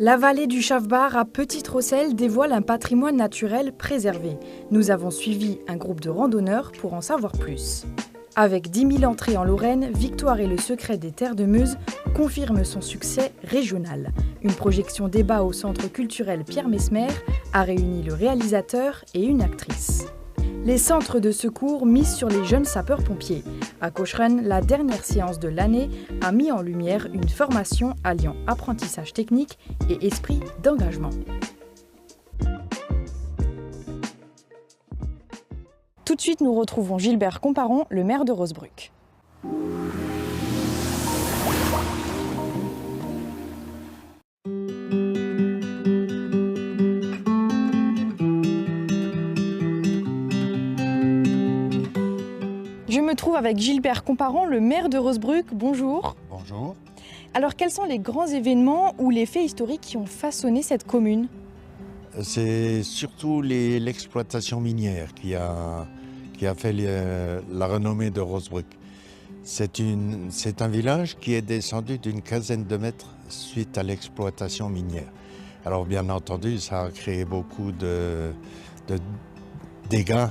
La vallée du Chavbar à Petite-Rosselle dévoile un patrimoine naturel préservé. Nous avons suivi un groupe de randonneurs pour en savoir plus. Avec 10 000 entrées en Lorraine, Victoire et le secret des terres de Meuse confirme son succès régional. Une projection débat au Centre culturel Pierre Messmer a réuni le réalisateur et une actrice. Les centres de secours misent sur les jeunes sapeurs-pompiers. À Cochrane, la dernière séance de l'année a mis en lumière une formation alliant apprentissage technique et esprit d'engagement. Tout de suite, nous retrouvons Gilbert Comparon, le maire de Rosebruck. Je me trouve avec Gilbert Comparon, le maire de Rosebruck. Bonjour. Bonjour. Alors, quels sont les grands événements ou les faits historiques qui ont façonné cette commune? C'est surtout l'exploitation minière qui a fait la renommée de Rosebruck. C'est un village qui est descendu d'une quinzaine de mètres suite à l'exploitation minière. Alors bien entendu, ça a créé beaucoup de dégâts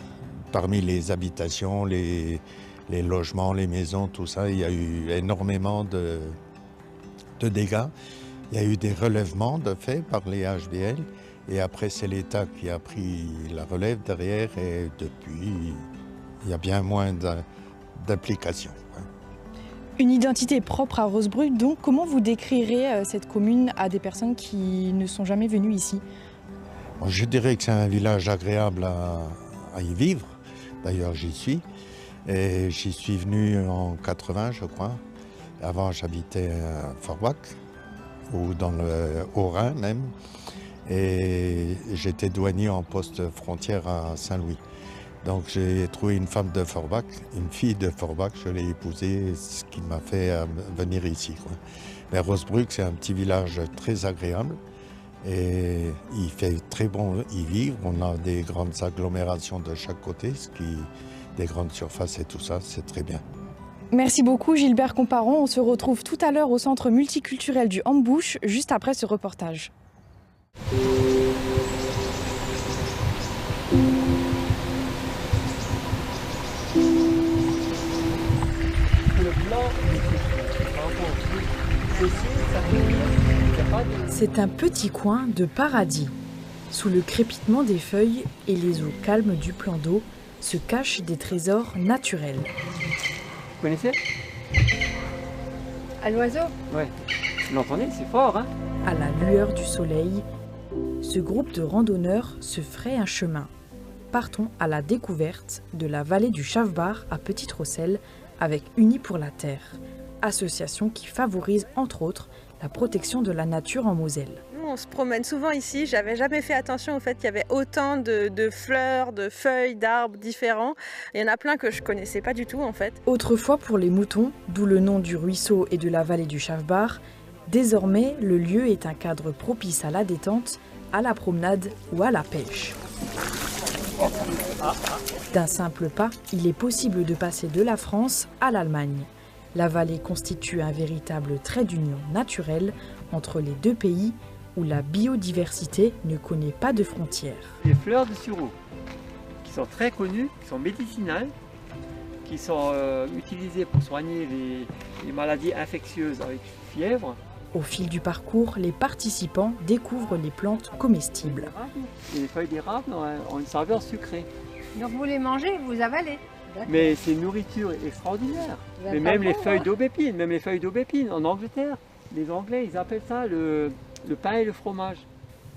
parmi les habitations, les logements, les maisons, tout ça. Il y a eu énormément de dégâts. Il y a eu des relèvements de fait par les HBL. Et après, c'est l'État qui a pris la relève derrière. Et depuis, il y a bien moins d'implications. Une identité propre à Rosebruck. Donc, comment vous décrirez cette commune à des personnes qui ne sont jamais venues ici? Je dirais que c'est un village agréable à y vivre. D'ailleurs, j'y suis. Et j'y suis venu en 80, je crois. Avant, j'habitais à Forbach, ou dans le Haut-Rhin même. Et j'étais douanier en poste frontière à Saint-Louis. Donc j'ai trouvé une femme de Forbach, une fille de Forbach, je l'ai épousée, ce qui m'a fait venir ici, quoi. Mais Rosebruck, c'est un petit village très agréable et il fait très bon y vivre. On a des grandes agglomérations de chaque côté, des grandes surfaces et tout ça, c'est très bien. Merci beaucoup Gilbert Comparon. On se retrouve tout à l'heure au centre multiculturel du Hambouch, juste après ce reportage. C'est un petit coin de paradis. Sous le crépitement des feuilles et les eaux calmes du plan d'eau se cachent des trésors naturels. Vous connaissez? À l'oiseau? Ouais. Vous l'entendez, c'est fort, hein? À la lueur du soleil, ce groupe de randonneurs se ferait un chemin. Partons à la découverte de la vallée du Chavbar à Petite-Rosselle avec Unis pour la Terre, association qui favorise entre autres la protection de la nature en Moselle. On se promène souvent ici, j'avais jamais fait attention au fait qu'il y avait autant de fleurs, de feuilles, d'arbres différents. Il y en a plein que je connaissais pas du tout en fait. Autrefois pour les moutons, d'où le nom du ruisseau et de la vallée du Chavbar, désormais le lieu est un cadre propice à la détente, à la promenade ou à la pêche. D'un simple pas, il est possible de passer de la France à l'Allemagne. La vallée constitue un véritable trait d'union naturel entre les deux pays où la biodiversité ne connaît pas de frontières. Les fleurs de sureau, qui sont très connues, qui sont médicinales, qui sont utilisées pour soigner les maladies infectieuses avec fièvre. Au fil du parcours, les participants découvrent les plantes comestibles. Et les feuilles d'érable ont une saveur sucrée. Donc vous les mangez, vous avalez? Mais c'est une nourriture extraordinaire. Mais même les feuilles d'aubépine, en Angleterre, les Anglais, ils appellent ça le pain et le fromage.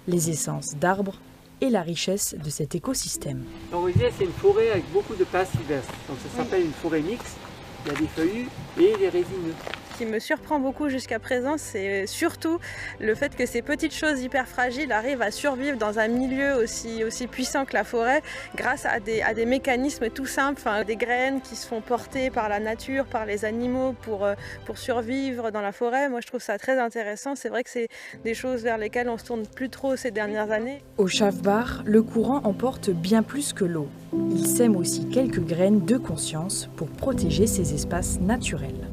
Les essences d'arbres et la richesse de cet écosystème. Donc vous voyez, c'est une forêt avec beaucoup de pins sylvestres. Donc ça s'appelle une forêt mixte. Il y a des feuillus et des résineux. Ce qui me surprend beaucoup jusqu'à présent, c'est surtout le fait que ces petites choses hyper fragiles arrivent à survivre dans un milieu aussi puissant que la forêt grâce à des mécanismes tout simples, des graines qui se font porter par la nature, par les animaux pour survivre dans la forêt. Moi, je trouve ça très intéressant. C'est vrai que c'est des choses vers lesquelles on se tourne plus trop ces dernières années. Au Chavbar, le courant emporte bien plus que l'eau. Il sème aussi quelques graines de conscience pour protéger ces espaces naturels.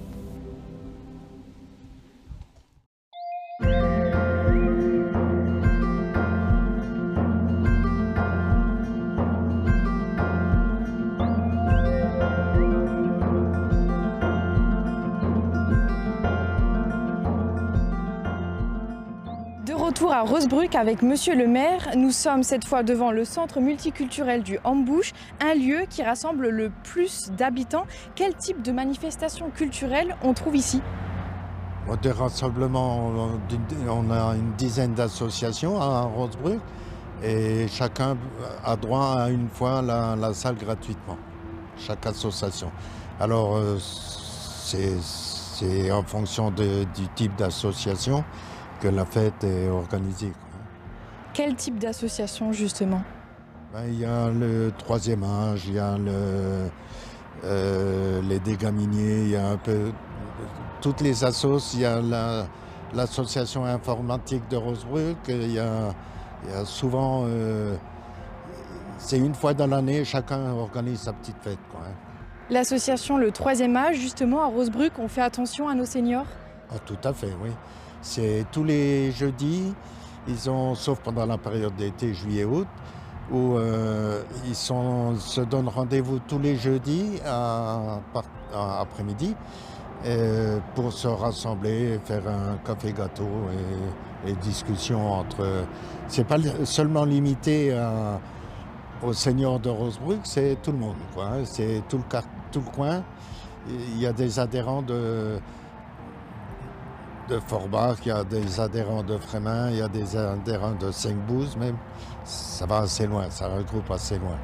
retour à Rosebrouck avec Monsieur le maire. Nous sommes cette fois devant le centre multiculturel du Hambush, un lieu qui rassemble le plus d'habitants. Quel type de manifestations culturelles on trouve ici? Des rassemblements, on a une dizaine d'associations à Rosebrouck et chacun a droit à une fois la salle gratuitement, chaque association. Alors c'est en fonction du type d'association que la fête est organisée. Quel type d'association justement? Il y a le troisième âge, il y a les dégâts miniers, il y a un peu toutes les assos, il y a l'association informatique de Rosebrouck, il y a souvent, c'est une fois dans l'année, chacun organise sa petite fête. L'association Le Troisième Âge, justement à Rosebrouck, on fait attention à nos seniors? Tout à fait, oui. C'est tous les jeudis, sauf pendant la période d'été, juillet-août, où ils se donnent rendez-vous tous les jeudis après-midi pour se rassembler, faire un café-gâteau et discussions entre... C'est pas seulement limité aux seniors de Rosebrouck, c'est tout le monde, c'est tout le coin. Il y a des adhérents de Forbach, il y a des adhérents de Frémin, il y a des adhérents de Saint-Bouze même. Ça va assez loin, ça regroupe assez loin.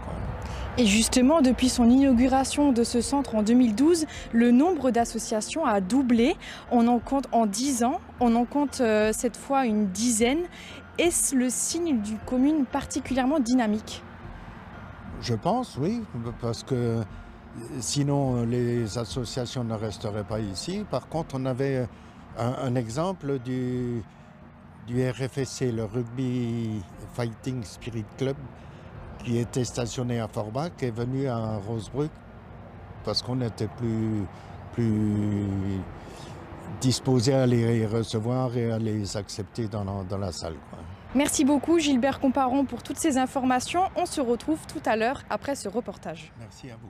Et justement, depuis son inauguration de ce centre en 2012, le nombre d'associations a doublé. On en compte en 10 ans, on en compte cette fois une dizaine. Est-ce le signe d'une commune particulièrement dynamique? Je pense, oui, parce que sinon les associations ne resteraient pas ici. Par contre, on avait un exemple du RFSC, le Rugby Fighting Spirit Club, qui était stationné à Forbach, qui est venu à Rosebrouck parce qu'on était plus disposé à les recevoir et à les accepter dans la salle. Merci beaucoup Gilbert Comparon pour toutes ces informations. On se retrouve tout à l'heure après ce reportage. Merci à vous.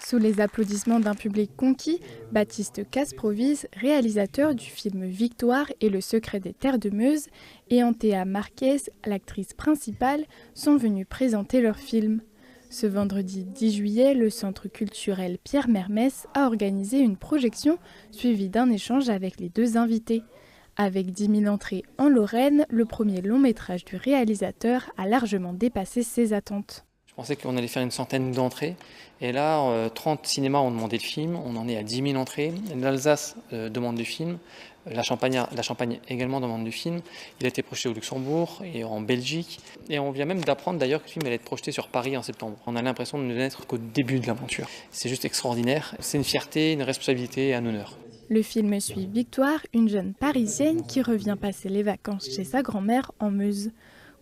Sous les applaudissements d'un public conquis, Baptiste Kasproviz, réalisateur du film Victoire et le secret des terres de Meuse, et Antea Marquez, l'actrice principale, sont venus présenter leur film. Ce vendredi 10 juillet, le centre culturel Pierre Mermès a organisé une projection suivie d'un échange avec les deux invités. Avec 10 000 entrées en Lorraine, le premier long métrage du réalisateur a largement dépassé ses attentes. Je pensais qu'on allait faire une centaine d'entrées. Et là, 30 cinémas ont demandé le film. On en est à 10 000 entrées. L'Alsace demande le film. La Champagne également demande le film. Il a été projeté au Luxembourg et en Belgique. Et on vient même d'apprendre d'ailleurs que le film allait être projeté sur Paris en septembre. On a l'impression de ne n'être qu'au début de l'aventure. C'est juste extraordinaire. C'est une fierté, une responsabilité et un honneur. Le film suit Victoire, une jeune Parisienne qui revient passer les vacances chez sa grand-mère en Meuse.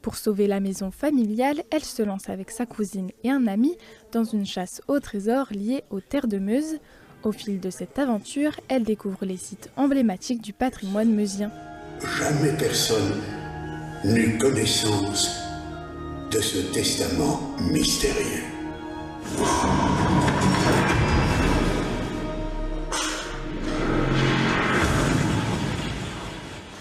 Pour sauver la maison familiale, elle se lance avec sa cousine et un ami dans une chasse au trésor liée aux terres de Meuse. Au fil de cette aventure, elle découvre les sites emblématiques du patrimoine meusien. Jamais personne n'eut connaissance de ce testament mystérieux.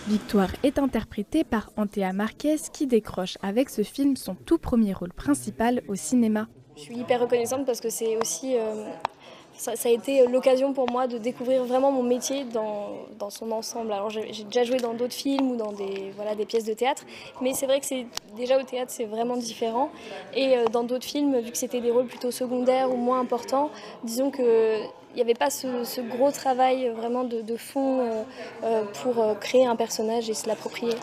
Victoire est interprétée par Antea Marquez qui décroche avec ce film son tout premier rôle principal au cinéma. Je suis hyper reconnaissante parce que c'est aussi, ça a été l'occasion pour moi de découvrir vraiment mon métier dans son ensemble. Alors j'ai déjà joué dans d'autres films ou dans des pièces de théâtre, mais c'est vrai que déjà au théâtre c'est vraiment différent. Et dans d'autres films, vu que c'était des rôles plutôt secondaires ou moins importants, disons que il n'y avait pas ce gros travail vraiment de fond pour créer un personnage et se l'approprier.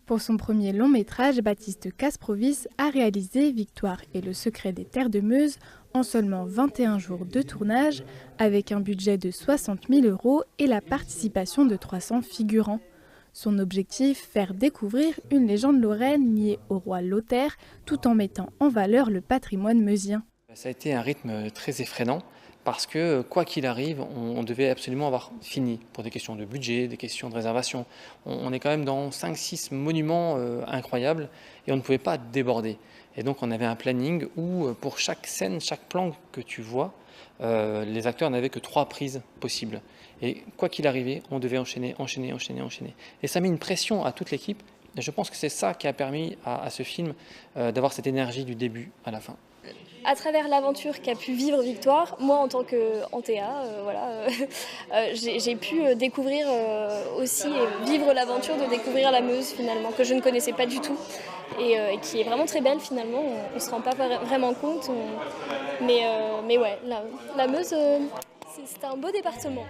Pour son premier long métrage, Baptiste Kasproviz a réalisé Victoire et le secret des terres de Meuse en seulement 21 jours de tournage, avec un budget de 60 000 € et la participation de 300 figurants. Son objectif, faire découvrir une légende lorraine liée au roi Lothaire, tout en mettant en valeur le patrimoine meusien. Ça a été un rythme très effrénant. Parce que, quoi qu'il arrive, on devait absolument avoir fini pour des questions de budget, des questions de réservation. On est quand même dans 5-6 monuments incroyables et on ne pouvait pas déborder. Et donc on avait un planning où, pour chaque scène, chaque plan que tu vois, les acteurs n'avaient que 3 prises possibles. Et quoi qu'il arrivait, on devait enchaîner. Et ça met une pression à toute l'équipe. Et je pense que c'est ça qui a permis à ce film d'avoir cette énergie du début à la fin. À travers l'aventure qu'a pu vivre Victoire, moi en tant qu'Antea, j'ai pu découvrir aussi et vivre l'aventure de découvrir la Meuse finalement, que je ne connaissais pas du tout et qui est vraiment très belle finalement. On ne se rend pas vraiment compte, mais ouais, la Meuse, c'est un beau département.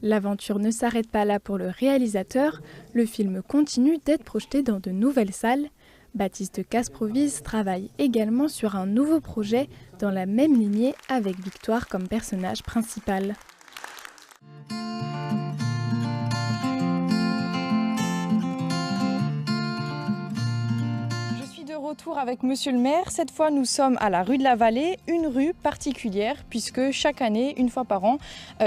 L'aventure ne s'arrête pas là pour le réalisateur, le film continue d'être projeté dans de nouvelles salles. Baptiste Kasproviz travaille également sur un nouveau projet dans la même lignée avec Victoire comme personnage principal. Je suis de retour avec Monsieur le maire. Cette fois, nous sommes à la rue de la Vallée, une rue particulière puisque chaque année, une fois par an,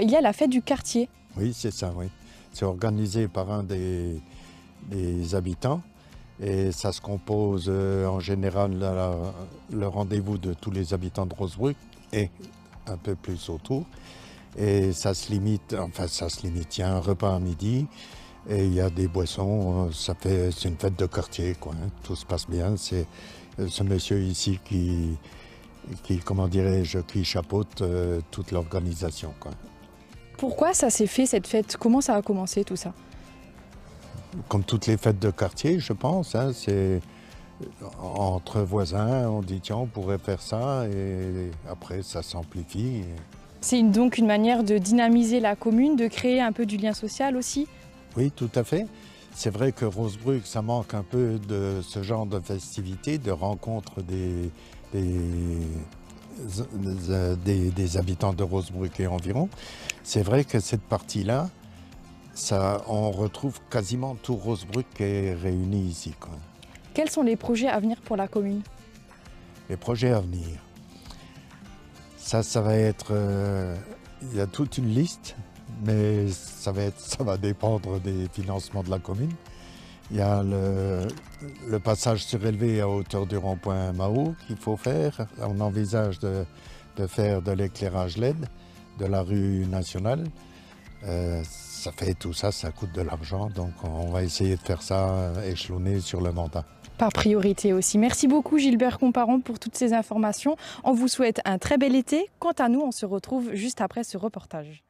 il y a la fête du quartier. Oui, c'est ça, oui. C'est organisé par un des habitants. Et ça se compose en général le rendez-vous de tous les habitants de Rosebruck et un peu plus autour. Et ça se limite, il y a un repas à midi et il y a des boissons, c'est une fête de quartier, quoi, hein. Tout se passe bien. C'est ce monsieur ici qui chapeaute toute l'organisation, quoi. Pourquoi ça s'est fait cette fête? Comment ça a commencé tout ça? Comme toutes les fêtes de quartier, je pense, hein, c'est entre voisins, on dit tiens, on pourrait faire ça et après ça s'amplifie. C'est donc une manière de dynamiser la commune, de créer un peu du lien social aussi? Oui, tout à fait. C'est vrai que Rosebruck, ça manque un peu de ce genre de festivités, de rencontres des habitants de Rosebruck et environ. C'est vrai que cette partie-là, on retrouve quasiment tout Rosebruck qui est réuni ici, quoi. Quels sont les projets à venir pour la commune? Les projets à venir, ça va être... il y a toute une liste, mais ça va dépendre des financements de la commune. Il y a le passage surélevé à hauteur du rond-point Mao qu'il faut faire. On envisage de faire de l'éclairage LED de la rue nationale. Tout ça, ça coûte de l'argent, donc on va essayer de faire ça échelonné sur le mandat. Par priorité aussi. Merci beaucoup Gilbert Comparon pour toutes ces informations. On vous souhaite un très bel été. Quant à nous, on se retrouve juste après ce reportage.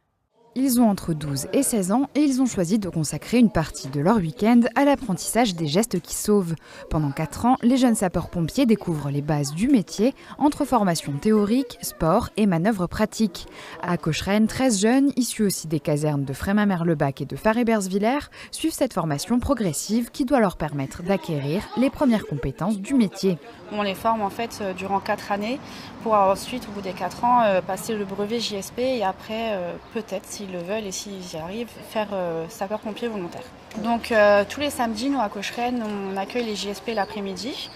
Ils ont entre 12 et 16 ans et ils ont choisi de consacrer une partie de leur week-end à l'apprentissage des gestes qui sauvent. Pendant 4 ans, les jeunes sapeurs-pompiers découvrent les bases du métier entre formation théorique, sport et manœuvres pratiques. À Cocheren, 13 jeunes, issus aussi des casernes de Frémin-Merlebach et de Faré-Bersviller, suivent cette formation progressive qui doit leur permettre d'acquérir les premières compétences du métier. On les forme en fait durant 4 années pour ensuite, au bout des 4 ans, passer le brevet JSP et après, peut-être, s'ils le veulent et s'ils y arrivent, faire sapeur-pompier volontaire. Donc tous les samedis, nous à Cocheren, on accueille les JSP l'après-midi.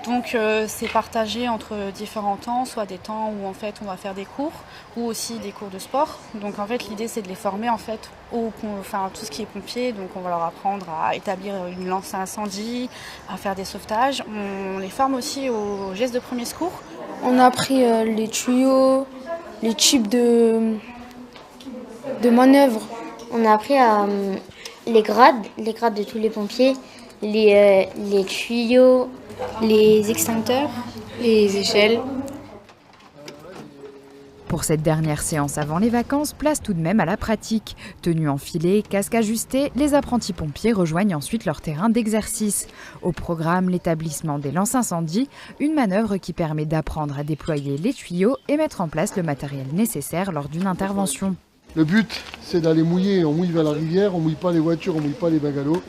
Donc c'est partagé entre différents temps, soit des temps où en fait on va faire des cours ou aussi des cours de sport. Donc en fait l'idée c'est de les former en fait tout ce qui est pompier. Donc on va leur apprendre à établir une lance à incendie, à faire des sauvetages. On les forme aussi aux gestes de premier secours. On a appris les tuyaux, les types de manœuvres. On a appris les grades de tous les pompiers, les tuyaux, les extincteurs, les échelles. Pour cette dernière séance avant les vacances, place tout de même à la pratique. Tenue enfilée, casque ajusté, les apprentis pompiers rejoignent ensuite leur terrain d'exercice. Au programme, l'établissement des lances-incendies, une manœuvre qui permet d'apprendre à déployer les tuyaux et mettre en place le matériel nécessaire lors d'une intervention. Le but, c'est d'aller mouiller. On mouille vers la rivière, on mouille pas les voitures, on mouille pas les bungalows,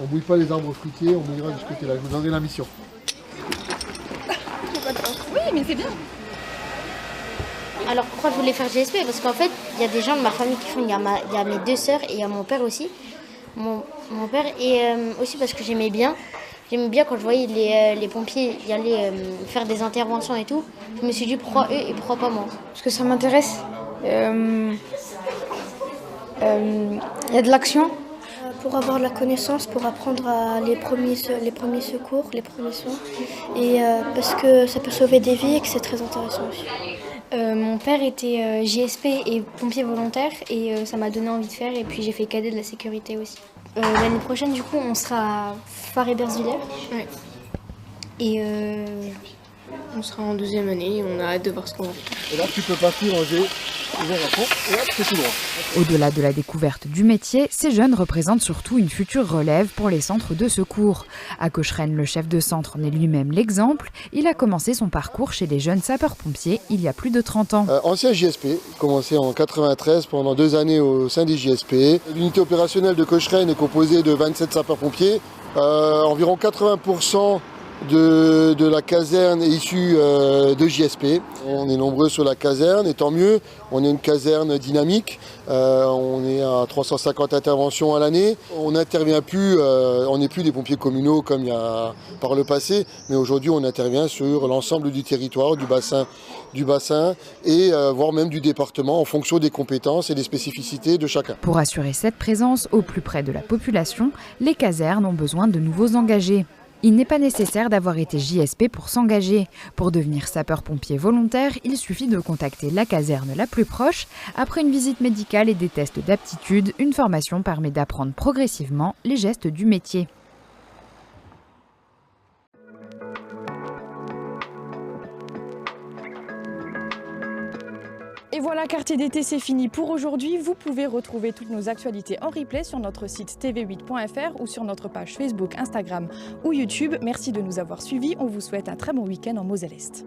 on mouille pas les arbres fruitiers, on mouillera de ce côté-là. Je vous donnerai la mission. Oui, mais c'est bien. Alors pourquoi je voulais faire GSP? Parce qu'en fait, il y a des gens de ma famille qui font. Il y a mes 2 sœurs et il y a mon père aussi. Mon père, et aussi parce que j'aimais bien. J'aimais bien quand je voyais les pompiers y aller faire des interventions et tout. Je me suis dit pourquoi eux et pourquoi pas moi? Parce que ça m'intéresse. Il y a de l'action. Pour avoir de la connaissance, pour apprendre les premiers secours, les premiers soins. Et parce que ça peut sauver des vies et que c'est très intéressant aussi. Mon père était JSP et pompier volontaire et ça m'a donné envie de faire et puis j'ai fait cadet de la sécurité aussi. L'année prochaine du coup on sera à Fare-Bersviller. Ouais. Et on sera en 2e année et on a hâte de voir ce qu'on va faire. Et là tu peux partir ranger, ouvrir un fond et hop c'est tout droit. Au-delà de la découverte du métier, ces jeunes représentent surtout une future relève pour les centres de secours. À Cocheren, le chef de centre en est lui-même l'exemple. Il a commencé son parcours chez les jeunes sapeurs-pompiers il y a plus de 30 ans. Ancien JSP, commencé en 93 pendant 2 années au sein des JSP. L'unité opérationnelle de Cocheren est composée de 27 sapeurs-pompiers. Environ 80% de la caserne est issue de JSP. On est nombreux sur la caserne et tant mieux, on est une caserne dynamique, on est à 350 interventions à l'année. On n'intervient plus, on n'est plus des pompiers communaux comme il y a par le passé, mais aujourd'hui on intervient sur l'ensemble du territoire, du bassin et voire même du département en fonction des compétences et des spécificités de chacun. Pour assurer cette présence au plus près de la population, les casernes ont besoin de nouveaux engagés. Il n'est pas nécessaire d'avoir été JSP pour s'engager. Pour devenir sapeur-pompier volontaire, il suffit de contacter la caserne la plus proche. Après une visite médicale et des tests d'aptitude, une formation permet d'apprendre progressivement les gestes du métier. Et voilà, Quartier d'été, c'est fini pour aujourd'hui. Vous pouvez retrouver toutes nos actualités en replay sur notre site tv8.fr ou sur notre page Facebook, Instagram ou YouTube. Merci de nous avoir suivis. On vous souhaite un très bon week-end en Moselle-Est.